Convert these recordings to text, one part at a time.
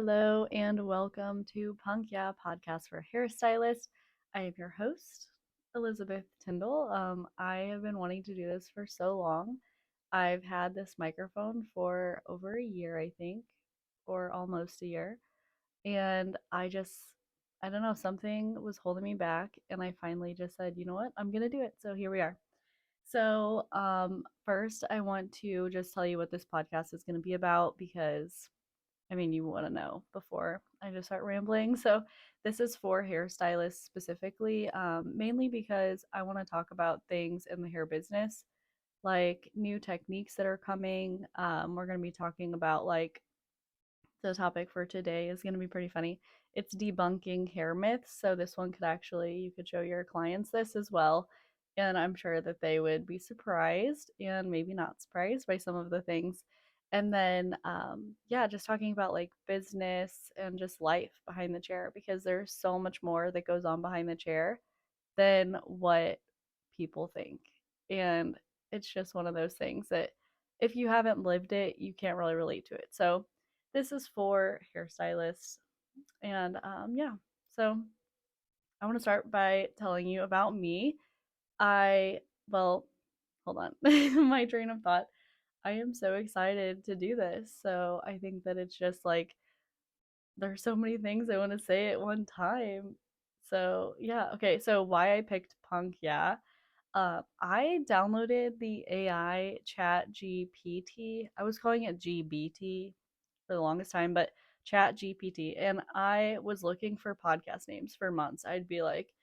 Hello and welcome to Punk Yeah Podcast for Hairstylist. I am your host, Elizabeth Tyndall. I have been wanting to do this for so long. I've had this microphone for over a year, I think, or almost a year. And I don't know, something was holding me back. And I finally just said, you know what, I'm going to do it. So here we are. First, I want to just tell you what this podcast is going to be about because you want to know before I just start rambling. So, this is for hairstylists specifically, mainly because I want to talk about things in the hair business, like new techniques that are coming. We're going to be talking about the topic for today is going to be pretty funny. It's debunking hair myths. So, this one could actually, you could show your clients this as well. And I'm sure that they would be surprised and maybe not surprised by some of the things. And then, yeah, just talking about like business and just life behind the chair because there's so much more that goes on behind the chair than what people think. And it's just one of those things that if you haven't lived it, you can't really relate to it. So, this is for hairstylists. And yeah, so I want to start by telling you about me. I, well, hold on, my train of thought. I am so excited to do this. So I think that it's just like there's so many things I want to say at one time. So yeah, okay. So why I picked punk, yeah. I downloaded the AI Chat GPT. I was calling it GBT for the longest time, but Chat GPT. And I was looking for podcast names for months. I'd be like,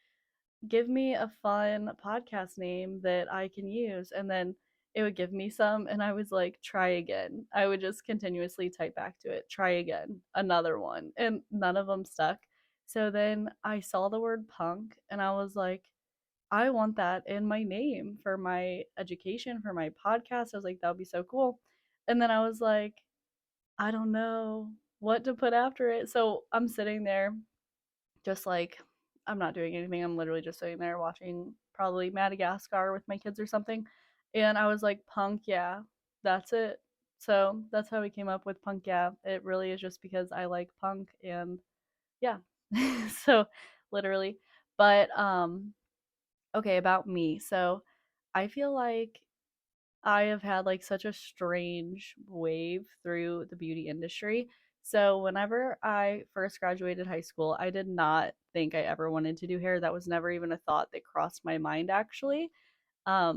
give me a fun podcast name that I can use. And then it would give me some. And I was like, try again. I would just continuously type back to it, try again, another one. And none of them stuck. So then I saw the word punk and I was like, I want that in my name for my education, for my podcast. I was like, that would be so cool. And then I was like, I don't know what to put after it. So I'm sitting there just like I'm not doing anything. I'm literally just sitting there watching probably Madagascar with my kids or something. And I was like, punk, yeah, that's it. So that's how we came up with punk, yeah. It really is just because I like punk and yeah. So literally. But okay, about me. So I feel like I have had like such a strange wave through the beauty industry. So, whenever I first graduated high school, I did not think I ever wanted to do hair. That was never even a thought that crossed my mind, actually.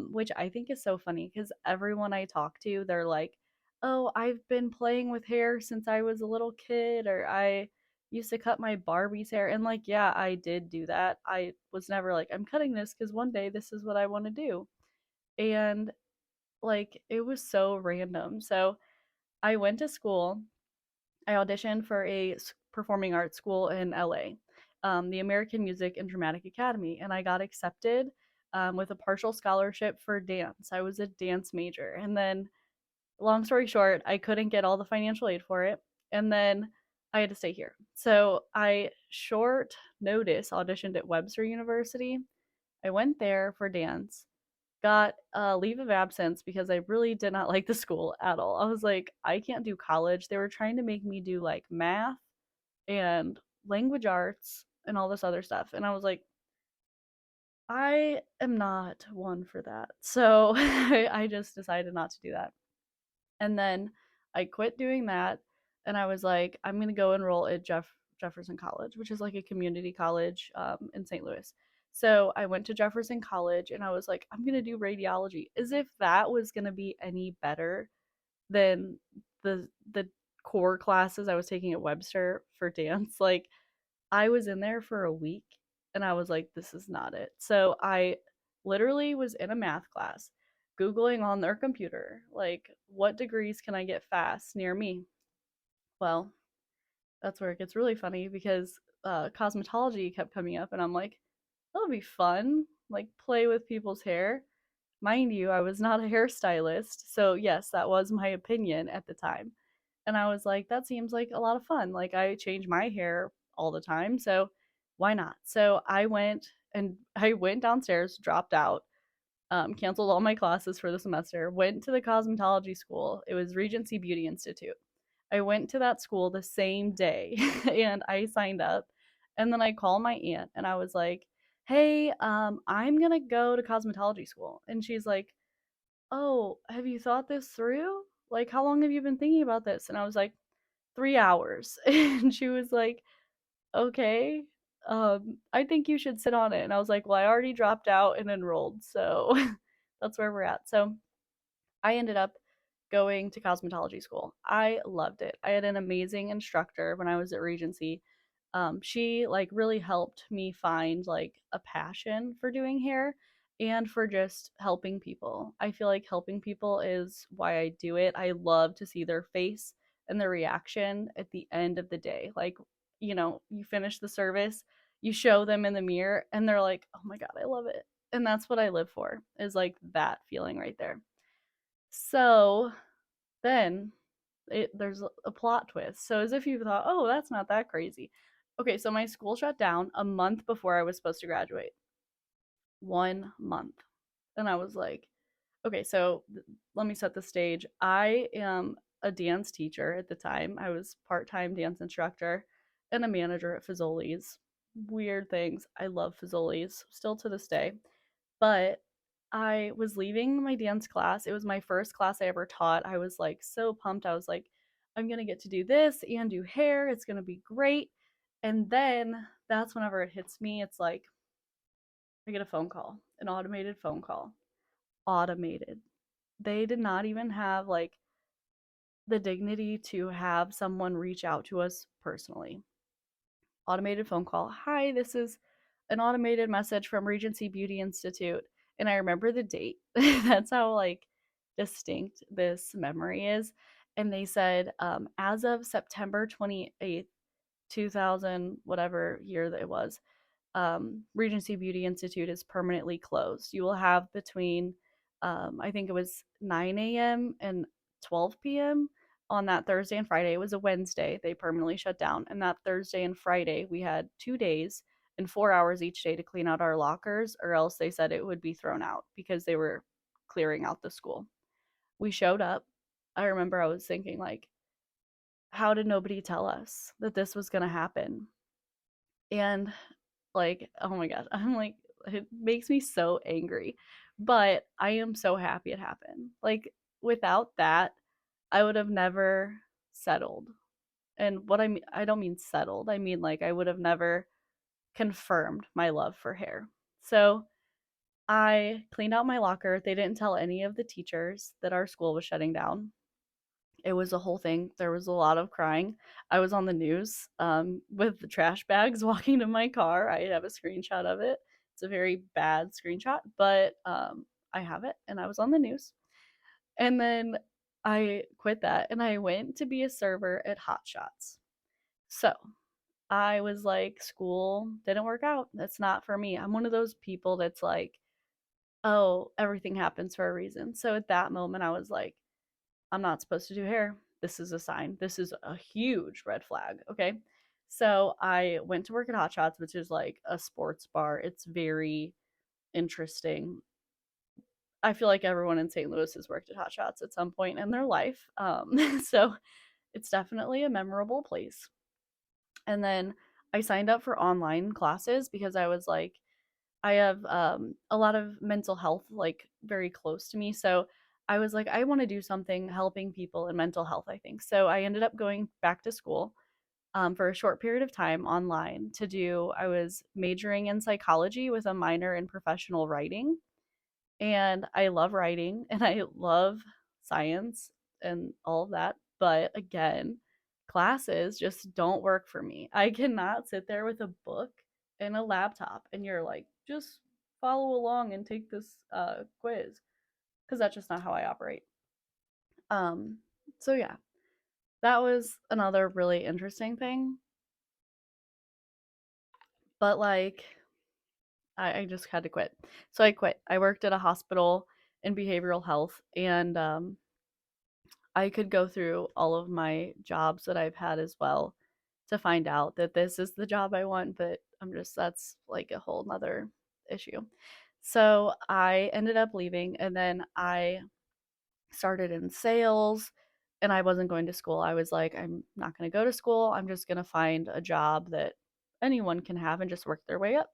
Which I think is so funny because everyone I talk to, they're like, oh, I've been playing with hair since I was a little kid, or I used to cut my Barbie's hair. And, like, yeah, I did do that. I was never like, I'm cutting this because one day this is what I want to do. And like it was so random. So I went to school. I auditioned for a performing arts school in LA, the American Music and Dramatic Academy, and I got accepted with a partial scholarship for dance. I was a dance major, and then long story short, I couldn't get all the financial aid for it, and then I had to stay here. So I short notice auditioned at Webster University. I went there for dance, got a leave of absence because I really did not like the school at all. I was like, I can't do college. They were trying to make me do like math and language arts and all this other stuff. And I was like, I am not one for that. So I just decided not to do that. And then I quit doing that and I was like, I'm going to go enroll at Jefferson College, which is like a community college in St. Louis. So I went to Jefferson College and I was like, I'm going to do radiology, as if that was going to be any better than the core classes I was taking at Webster for dance. Like I was in there for a week and I was like, this is not it. So I literally was in a math class, Googling on their computer, like, what degrees can I get fast near me? Well, that's where it gets really funny because cosmetology kept coming up and I'm like, that'll be fun. Like, play with people's hair. Mind you, I was not a hairstylist. So, yes, that was my opinion at the time. And I was like, that seems like a lot of fun. Like, I change my hair all the time. So, why not? So, I went downstairs, dropped out, canceled all my classes for the semester, went to the cosmetology school. It was Regency Beauty Institute. I went to that school the same day and I signed up. And then I called my aunt and I was like, hey, I'm gonna go to cosmetology school. And she's like, oh, have you thought this through? Like, how long have you been thinking about this? And I was like, 3 hours. And she was like, okay, I think you should sit on it. And I was like, well, I already dropped out and enrolled. So that's where we're at. So I ended up going to cosmetology school. I loved it. I had an amazing instructor when I was at Regency. She like really helped me find like a passion for doing hair and for just helping people. I feel like helping people is why I do it. I love to see their face and their reaction at the end of the day. Like, you finish the service, you show them in the mirror and they're like, "Oh my god, I love it." And that's what I live for. Is like that feeling right there. So then there's a plot twist. So as if you thought, oh, that's not that crazy. Okay, so my school shut down a month before I was supposed to graduate. 1 month. And I was like, okay, so let me set the stage. I am a dance teacher at the time. I was part-time dance instructor and a manager at Fazoli's. Weird things. I love Fazoli's still to this day. But I was leaving my dance class. It was my first class I ever taught. I was like so pumped. I was like, I'm going to get to do this and do hair. It's going to be great. And then that's whenever it hits me. It's like I get a phone call, an automated phone call. Automated. They did not even have like the dignity to have someone reach out to us personally. Automated phone call. Hi, this is an automated message from Regency Beauty Institute. And I remember the date. That's how like distinct this memory is. And they said, as of September 28th, 2000, whatever year that it was, Regency Beauty Institute is permanently closed. You will have between, I think it was 9 a.m. and 12 p.m. on that Thursday and Friday. It was a Wednesday. They permanently shut down. And that Thursday and Friday, we had 2 days and 4 hours each day to clean out our lockers, or else they said it would be thrown out because they were clearing out the school. We showed up. I remember I was thinking, like, how did nobody tell us that this was going to happen? And like, oh my god, I'm like, it makes me so angry. But I am so happy it happened. Like, without that, I would have never settled. And what I mean, I don't mean settled. I mean like I would have never confirmed my love for hair. So I cleaned out my locker. They didn't tell any of the teachers that our school was shutting down. It was a whole thing. There was a lot of crying. I was on the news with the trash bags walking to my car. I have a screenshot of it. It's a very bad screenshot, but I have it, and I was on the news. And then I quit that, and I went to be a server at Hot Shots. So I was like, school didn't work out. That's not for me. I'm one of those people that's like, oh, everything happens for a reason. So at that moment, I was like, I'm not supposed to do hair. This is a sign. This is a huge red flag. Okay. So I went to work at Hot Shots, which is like a sports bar. It's very interesting. I feel like everyone in St. Louis has worked at Hot Shots at some point in their life. So it's definitely a memorable place. And then I signed up for online classes because I was like, I have a lot of mental health like very close to me. So I was like, I want to do something helping people in mental health, I think. So I ended up going back to school for a short period of time online to do, I was majoring in psychology with a minor in professional writing. And I love writing and I love science and all of that. But again, classes just don't work for me. I cannot sit there with a book and a laptop and you're like, just follow along and take this quiz because that's just not how I operate. Um, so yeah, that was another really interesting thing. But like, I just had to quit. So I quit. I worked at a hospital in behavioral health, and I could go through all of my jobs that I've had as well to find out that this is the job I want, but that's like a whole nother issue. So I ended up leaving and then I started in sales and I wasn't going to school. I was like, I'm not going to go to school. I'm just going to find a job that anyone can have and just work their way up.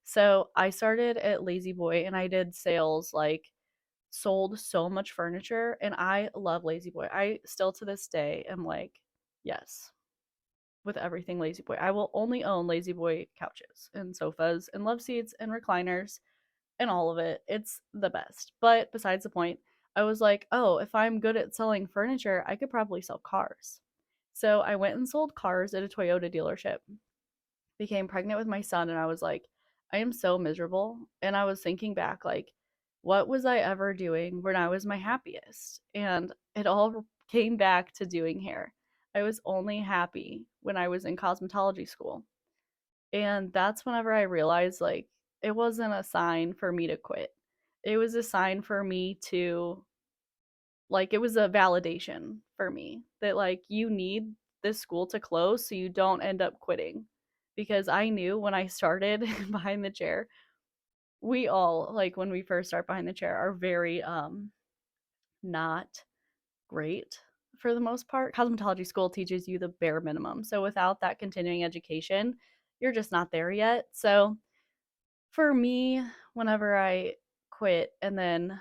So I started at Lazy Boy and I did sales, like sold so much furniture, and I love Lazy Boy. I still to this day am like, yes, with everything Lazy Boy. I will only own Lazy Boy couches and sofas and love seats and recliners and all of it. It's the best. But besides the point, I was like, oh, if I'm good at selling furniture, I could probably sell cars. So I went and sold cars at a Toyota dealership, became pregnant with my son, and I was like, I am so miserable. And I was thinking back, like, what was I ever doing when I was my happiest? And it all came back to doing hair. I was only happy when I was in cosmetology school. And that's whenever I realized, like, it wasn't a sign for me to quit. It was a sign for me to, like, it was a validation for me that, like, you need this school to close so you don't end up quitting. Because I knew when I started behind the chair, we all, like, when we first start behind the chair, are very, not great for the most part. Cosmetology school teaches you the bare minimum. So without that continuing education, you're just not there yet. So for me, whenever I quit and then,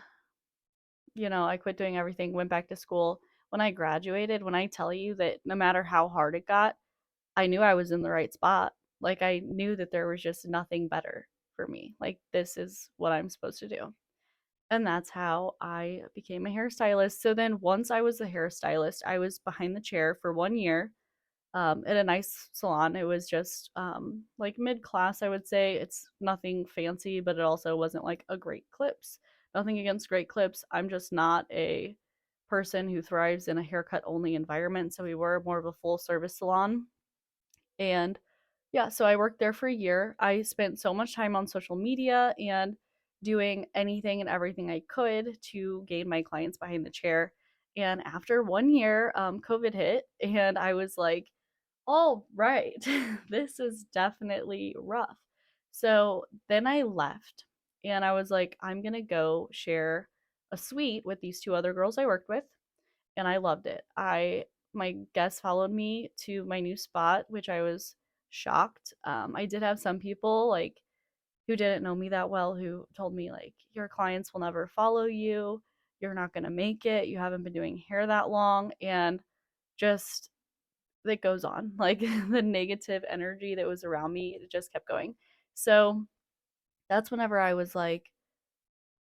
I quit doing everything, went back to school, when I graduated, when I tell you that no matter how hard it got, I knew I was in the right spot. Like, I knew that there was just nothing better for me. Like, this is what I'm supposed to do. And that's how I became a hairstylist. So then once I was a hairstylist, I was behind the chair for 1 year, at a nice salon. It was just like mid class, I would say. It's nothing fancy, but it also wasn't like a great clips. Nothing against great clips. I'm just not a person who thrives in a haircut only environment. So we were more of a full service salon. And yeah, so I worked there for a year. I spent so much time on social media and doing anything and everything I could to gain my clients behind the chair. And after 1 year, COVID hit, and I was like, all right, this is definitely rough. So then I left and I was like, I'm going to go share a suite with these two other girls I worked with. And I loved it. My guests followed me to my new spot, which I was shocked. I did have some people like who didn't know me that well who told me like your clients will never follow you. You're not going to make it. You haven't been doing hair that long, and just that goes on. Like the negative energy that was around me, it just kept going. So that's whenever I was like,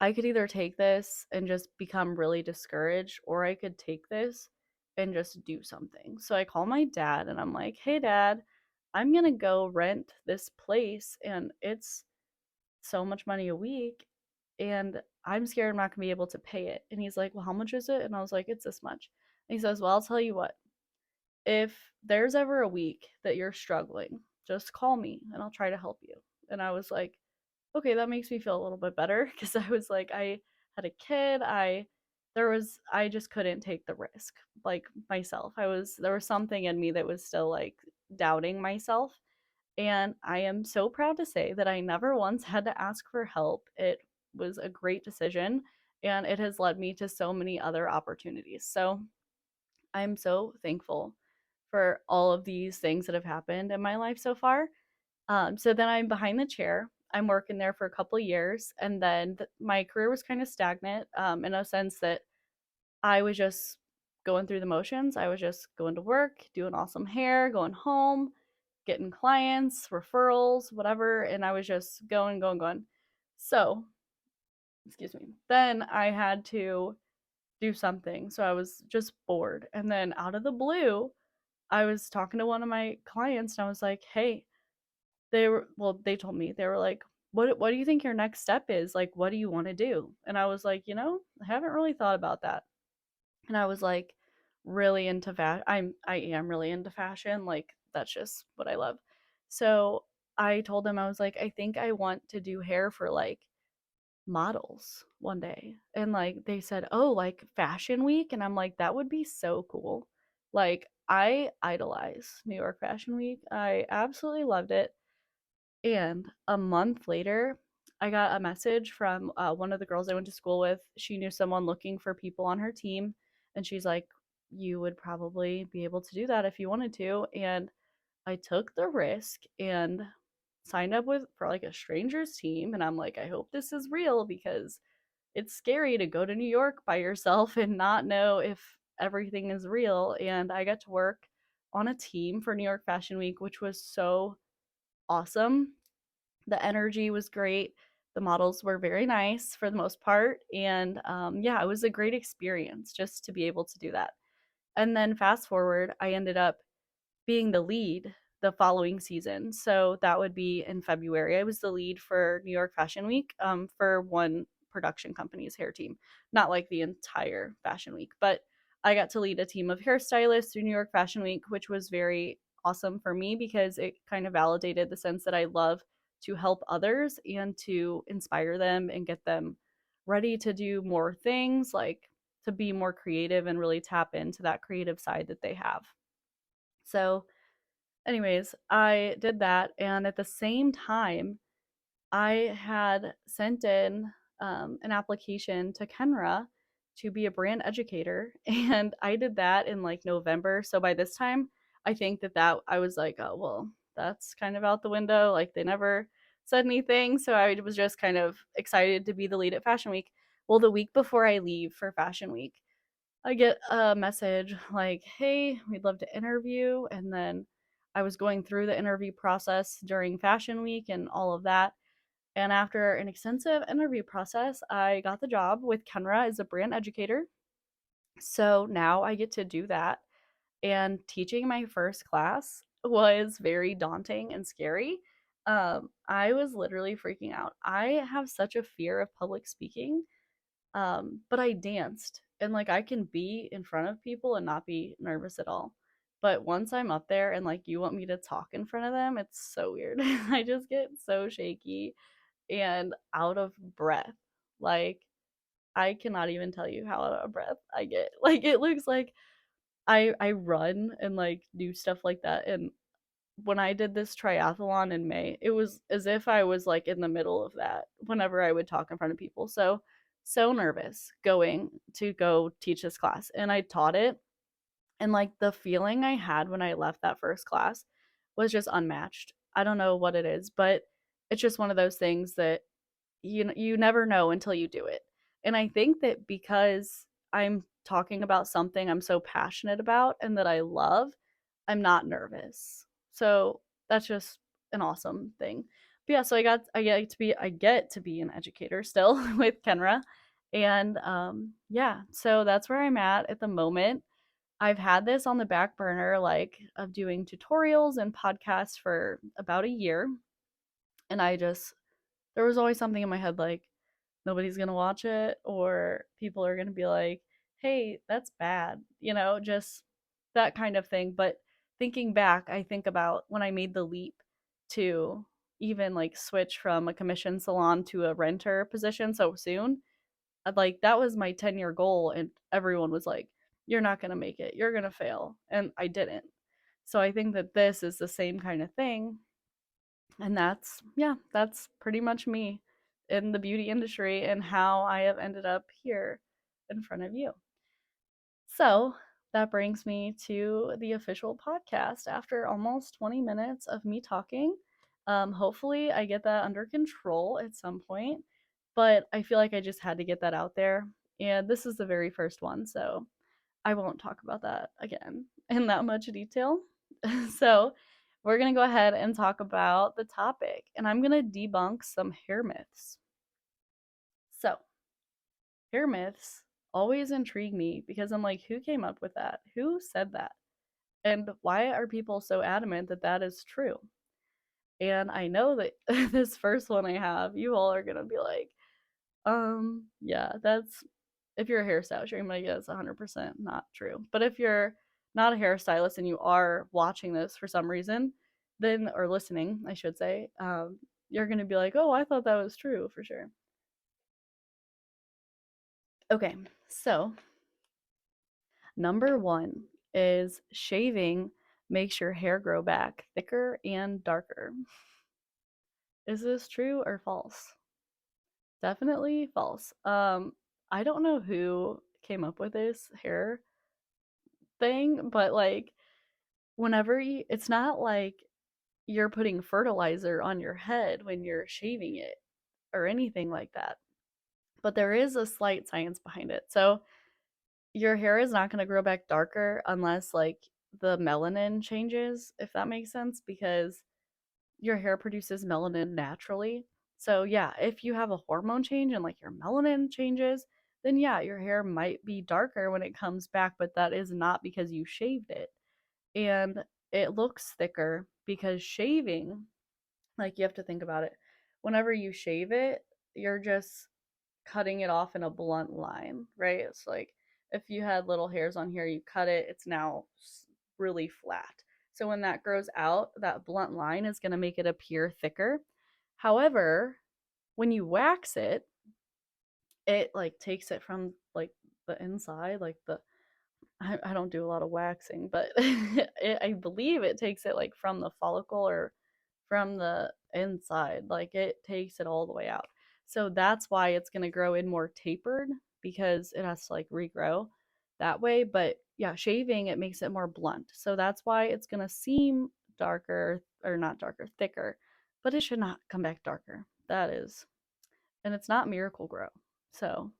I could either take this and just become really discouraged, or I could take this and just do something. So I call my dad and I'm like, hey, dad, I'm going to go rent this place and it's so much money a week. And I'm scared I'm not going to be able to pay it. And he's like, well, how much is it? And I was like, it's this much. And he says, well, I'll tell you what, if there's ever a week that you're struggling, just call me and I'll try to help you. And I was like, okay, that makes me feel a little bit better because I was like, I had a kid. I just couldn't take the risk like myself. There was something in me that was still like doubting myself. And I am so proud to say that I never once had to ask for help. It was a great decision and it has led me to so many other opportunities. So I'm so thankful for all of these things that have happened in my life so far. So then I'm behind the chair. I'm working there for a couple of years, and then my career was kind of stagnant, in a sense that I was just going through the motions. I was just going to work, doing awesome hair, going home, getting clients, referrals, whatever, and I was just going, going, going. So, excuse me. Then I had to do something. So I was just bored. And then out of the blue, I was talking to one of my clients and I was like, "Hey, they told me. They were like, what do you think your next step is? Like, what do you want to do?" And I was like, I haven't really thought about that. And I was like really into fashion. I am really into fashion. Like, that's just what I love. So I told them, I was like, I think I want to do hair for like models one day. And like they said, "Oh, like Fashion Week." And I'm like, that would be so cool. Like, I idolize New York Fashion Week. I absolutely loved it. And a month later, I got a message from one of the girls I went to school with. She knew someone looking for people on her team. And she's like, you would probably be able to do that if you wanted to. And I took the risk and signed up with for like a stranger's team. And I'm like, I hope this is real because it's scary to go to New York by yourself and not know if everything is real. And I got to work on a team for New York Fashion Week, which was so awesome. The energy was great. The models were very nice for the most part. And yeah, it was a great experience just to be able to do that. And then fast forward, I ended up being the lead the following season. So that would be in February. I was the lead for New York Fashion Week for one production company's hair team, not like the entire Fashion Week, but I got to lead a team of hairstylists through New York Fashion Week, which was very awesome for me because it kind of validated the sense that I love to help others and to inspire them and get them ready to do more things, like to be more creative and really tap into that creative side that they have. So, anyways, I did that. And at the same time, I had sent in an application to Kenra to be a brand educator. And I did that in like November. So by this time, I think that I was like, oh, well, that's kind of out the window. Like they never said anything. So I was just kind of excited to be the lead at Fashion Week. Well, the week before I leave for Fashion Week, I get a message like, hey, we'd love to interview. And then I was going through the interview process during Fashion Week and all of that. And after an extensive interview process, I got the job with Kenra as a brand educator. So now I get to do that. And teaching my first class was very daunting and scary. I was literally freaking out. I have such a fear of public speaking, but I danced and like I can be in front of people and not be nervous at all. But once I'm up there and like you want me to talk in front of them, it's so weird. I just get so shaky and out of breath. Like I cannot even tell you how out of breath I get. Like it looks like I run and like do stuff like that. And when I did this triathlon in May, it was as if I was like in the middle of that whenever I would talk in front of people. So nervous going to go teach this class. And I taught it, and like the feeling I had when I left that first class was just unmatched. I don't know what it is, but it's just one of those things that you never know until you do it. And I think that because I'm talking about something I'm so passionate about and that I love, I'm not nervous. So that's just an awesome thing. But yeah, so I get to be an educator still with Kenra. And yeah, so that's where I'm at the moment. I've had this on the back burner, like of doing tutorials and podcasts for about a year. And there was always something in my head like, nobody's gonna watch it, or people are gonna be like, hey, that's bad, just that kind of thing. But thinking back, I think about when I made the leap to even like switch from a commission salon to a renter position so soon. I'd like that was my 10-year goal, and everyone was like, you're not gonna make it, you're gonna fail. And I didn't. So I think that this is the same kind of thing, and that's pretty much me in the beauty industry and how I have ended up here in front of you. So that brings me to the official podcast after almost 20 minutes of me talking. Hopefully, I get that under control at some point, but I feel like I just had to get that out there. And this is the very first one, so I won't talk about that again in that much detail. So, we're going to go ahead and talk about the topic, and I'm going to debunk some hair myths. So, hair myths always intrigue me because I'm like, who came up with that? Who said that? And why are people so adamant that that is true? And I know that this first one I have, you all are going to be like, yeah, that's if you're a hairstylist, you're gonna get it's 100% not true. But if you're not a hairstylist and you are watching this for some reason, then or listening, I should say, you're gonna be like, oh, I thought that was true for sure. Okay, so number one is shaving makes your hair grow back thicker and darker. Is this true or false? Definitely false. I don't know who came up with this hair thing, but like whenever you, it's not like you're putting fertilizer on your head when you're shaving it or anything like that. But there is a slight science behind it. So your hair is not going to grow back darker unless like the melanin changes, if that makes sense, because your hair produces melanin naturally. So yeah, if you have a hormone change and like your melanin changes, then yeah, your hair might be darker when it comes back, but that is not because you shaved it. And it looks thicker because shaving, like you have to think about it. Whenever you shave it, you're just cutting it off in a blunt line, right? It's like if you had little hairs on here, you cut it, it's now really flat. So when that grows out, that blunt line is going to make it appear thicker. However, when you wax it, it like takes it from like the inside, like the I don't do a lot of waxing, but I believe it takes it like from the follicle or from the inside. Like it takes it all the way out. So that's why it's going to grow in more tapered because it has to like regrow that way. But yeah, shaving, it makes it more blunt. So that's why it's going to seem darker or not darker, thicker, but it should not come back darker. That is, and it's not miracle grow. So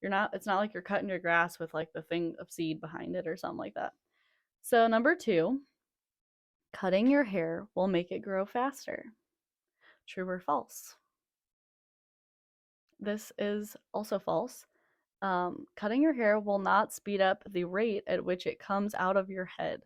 you're not, it's not like you're cutting your grass with like the thing of seed behind it or something like that. So, number two, cutting your hair will make it grow faster. True or false? This is also false. Cutting your hair will not speed up the rate at which it comes out of your head.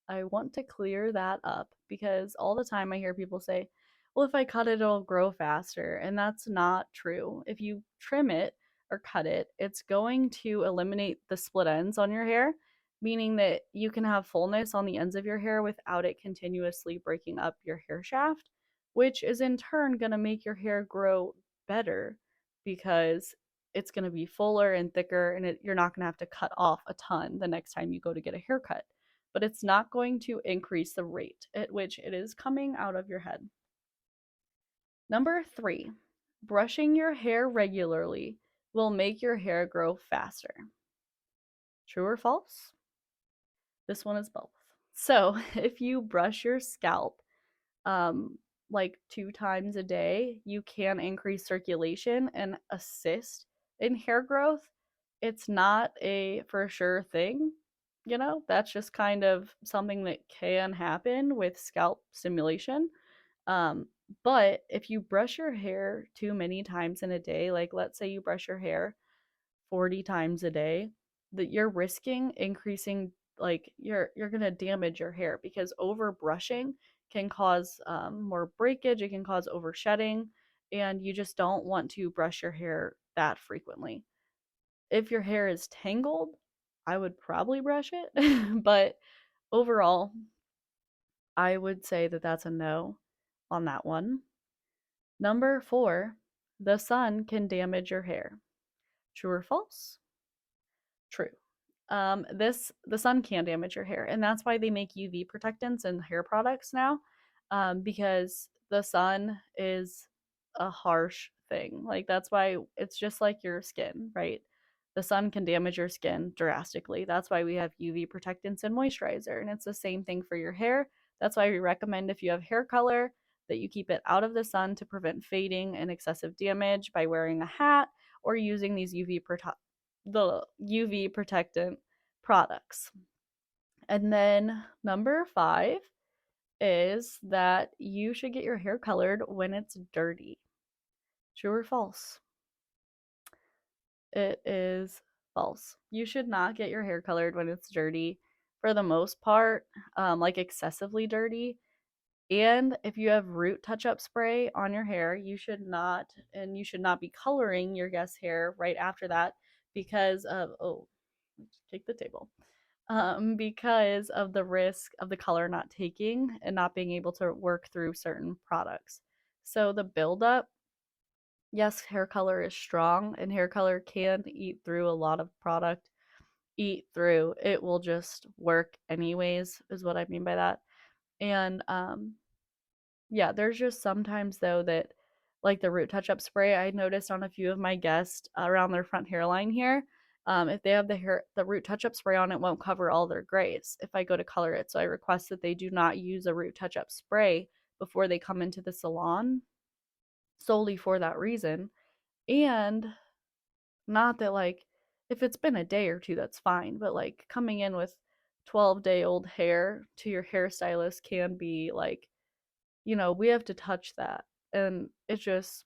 I want to clear that up because all the time I hear people say, well, if I cut it, it'll grow faster. And that's not true. If you trim it or cut it, it's going to eliminate the split ends on your hair, meaning that you can have fullness on the ends of your hair without it continuously breaking up your hair shaft, which is in turn going to make your hair grow better because it's going to be fuller and thicker, and you're not going to have to cut off a ton the next time you go to get a haircut. But it's not going to increase the rate at which it is coming out of your head. Number three, brushing your hair regularly will make your hair grow faster. True or false? This one is both. So if you brush your scalp like 2 times a day, you can increase circulation and assist in hair growth. It's not a for sure thing, that's just kind of something that can happen with scalp stimulation. Um, but if you brush your hair too many times in a day, like let's say you brush your hair 40 times a day, that you're risking increasing, like you're going to damage your hair because over brushing can cause more breakage, it can cause over shedding, and you just don't want to brush your hair that frequently. If your hair is tangled, I would probably brush it, but overall, I would say that that's a no on that one. Number four, the sun can damage your hair. True or false? True. The sun can damage your hair, and that's why they make UV protectants and hair products now, because the sun is a harsh thing. Like that's why it's just like your skin, right? The sun can damage your skin drastically. That's why we have UV protectants and moisturizer, and it's the same thing for your hair. That's why we recommend if you have hair color that you keep it out of the sun to prevent fading and excessive damage by wearing a hat or using these the UV protectant products. And then number five is that you should get your hair colored when it's dirty. True or false? It is false. You should not get your hair colored when it's dirty for the most part, like excessively dirty. And if you have root touch up spray on your hair, you should not be coloring your guest's hair right after that because of, oh, take the table, because of the risk of the color not taking and not being able to work through certain products. So the buildup, yes, hair color is strong and hair color can eat through a lot of product. Eat through, it will just work anyways, is what I mean by that. And yeah, there's just sometimes though that like the root touch up spray I noticed on a few of my guests around their front hairline here, If they have the root touch up spray on, it won't cover all their grays if I go to color it. So I request that they do not use a root touch up spray before they come into the salon solely for that reason. And not that, like, if it's been a day or two, that's fine, but like coming in with 12-day-old hair to your hairstylist can be like, we have to touch that. And it's just,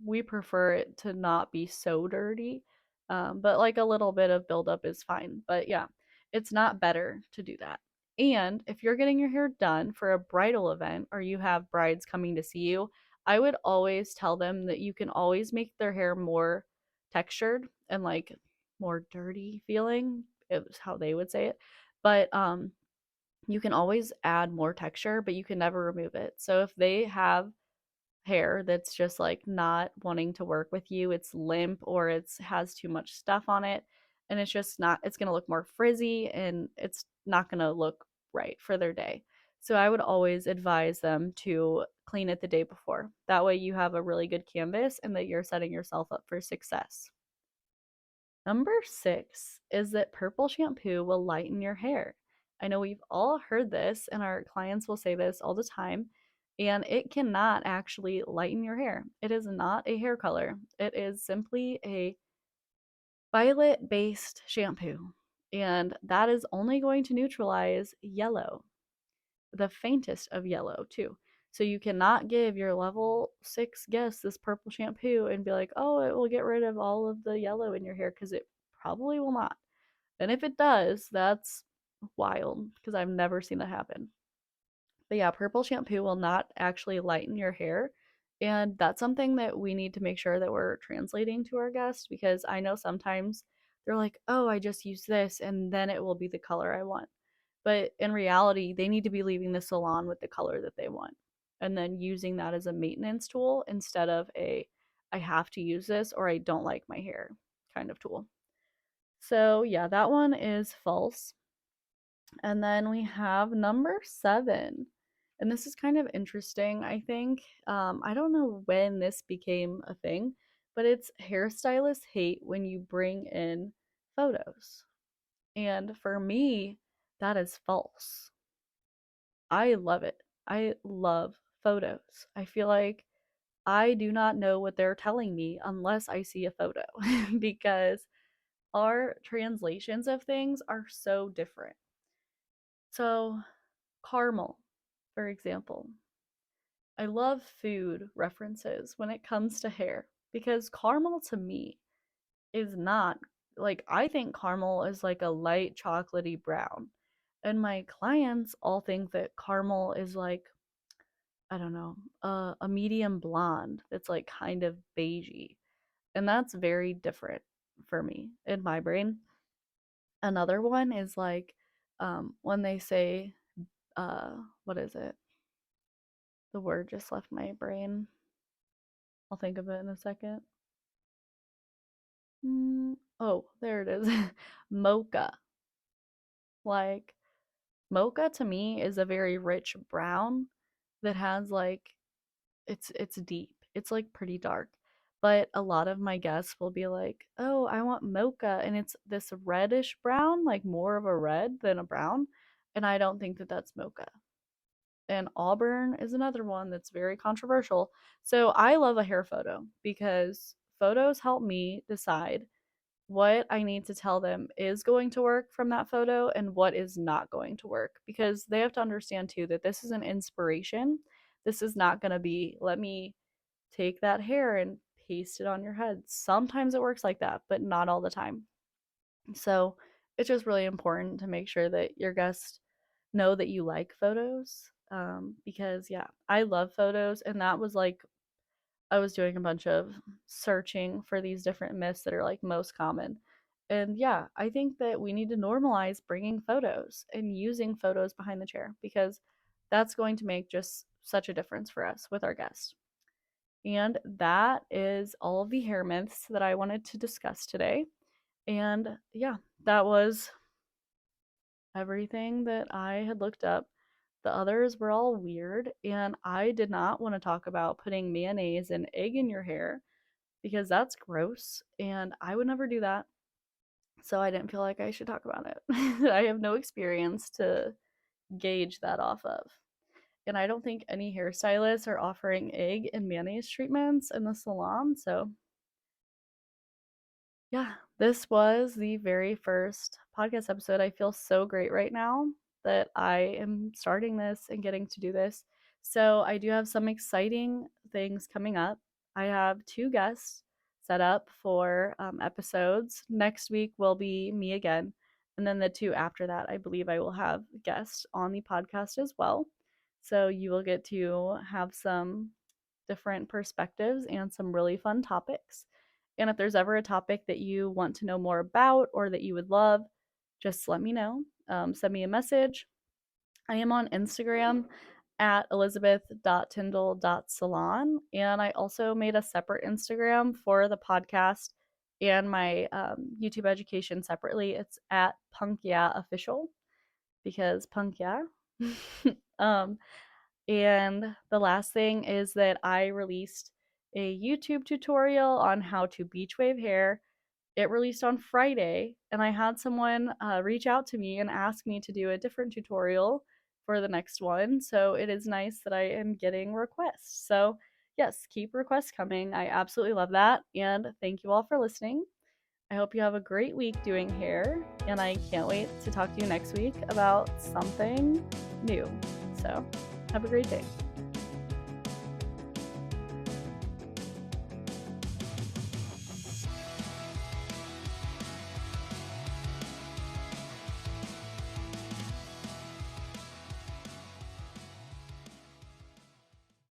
we prefer it to not be so dirty. But like a little bit of buildup is fine. But yeah, it's not better to do that. And if you're getting your hair done for a bridal event or you have brides coming to see you, I would always tell them that you can always make their hair more textured and like more dirty feeling. It was how they would say it. But you can always add more texture, but you can never remove it. So if they have hair that's just like not wanting to work with you, it's limp or it's has too much stuff on it, and it's just not, it's going to look more frizzy and it's not going to look right for their day. So I would always advise them to clean it the day before. That way you have a really good canvas and that you're setting yourself up for success. Number 6 is that purple shampoo will lighten your hair. I know we've all heard this, and our clients will say this all the time, and it cannot actually lighten your hair. It is not a hair color, it is simply a violet based shampoo, and that is only going to neutralize yellow, the faintest of yellow, too. So you cannot give your level 6 guest this purple shampoo and be like, oh, it will get rid of all of the yellow in your hair, because it probably will not. And if it does, that's wild because I've never seen that happen. But yeah, purple shampoo will not actually lighten your hair. And that's something that we need to make sure that we're translating to our guests, because I know sometimes they're like, oh, I just use this and then it will be the color I want. But in reality, they need to be leaving the salon with the color that they want and then using that as a maintenance tool instead of a I have to use this or I don't like my hair kind of tool. So, yeah, that one is false. And then we have number 7. And this is kind of interesting, I think. I don't know when this became a thing, but it's hairstylists hate when you bring in photos. And for me, that is false. I love it. I love photos. I feel like I do not know what they're telling me unless I see a photo because our translations of things are so different. So, caramel, for example. I love food references when it comes to hair because caramel to me is not like, I think caramel is like a light chocolatey brown. And my clients all think that caramel is like, I don't know, a medium blonde that's like kind of beigey. And that's very different for me in my brain. Another one is like when they say, what is it? The word just left my brain. I'll think of it in a second. Oh, there it is. Mocha. Like, mocha to me is a very rich brown that has like, it's deep. It's like pretty dark. But a lot of my guests will be like, "Oh, I want mocha," and it's this reddish brown, like more of a red than a brown, and I don't think that that's mocha. And auburn is another one that's very controversial. So I love a hair photo because photos help me decide what I need to tell them is going to work from that photo and what is not going to work, because they have to understand too that this is an inspiration. This is not going to be, let me take that hair and paste it on your head. Sometimes it works like that, but not all the time. So it's just really important to make sure that your guests know that you like photos. Because, yeah, I love photos. And that was like, I was doing a bunch of searching for these different myths that are like most common. And yeah, I think that we need to normalize bringing photos and using photos behind the chair because that's going to make just such a difference for us with our guests. And that is all of the hair myths that I wanted to discuss today. And yeah, that was everything that I had looked up. The others were all weird, and I did not want to talk about putting mayonnaise and egg in your hair because that's gross, and I would never do that. So I didn't feel like I should talk about it. I have no experience to gauge that off of. And I don't think any hairstylists are offering egg and mayonnaise treatments in the salon. So yeah, this was the very first podcast episode. I feel so great right now that I am starting this and getting to do this. So, I do have some exciting things coming up. I have two guests set up for episodes. Next week will be me again. And then the two after that, I believe I will have guests on the podcast as well. So, you will get to have some different perspectives and some really fun topics. And if there's ever a topic that you want to know more about or that you would love, just let me know. Send me a message. I am on Instagram at elizabeth.tyndall.salon. And I also made a separate Instagram for the podcast and my YouTube education separately. It's at Punk Yeah Official because Punk Yeah. um, and the last thing is that I released a YouTube tutorial on how to beach wave hair. It released on Friday, and I had someone reach out to me and ask me to do a different tutorial for the next one. So it is nice that I am getting requests. So, yes, keep requests coming. I absolutely love that. And thank you all for listening. I hope you have a great week doing hair, and I can't wait to talk to you next week about something new. So, have a great day.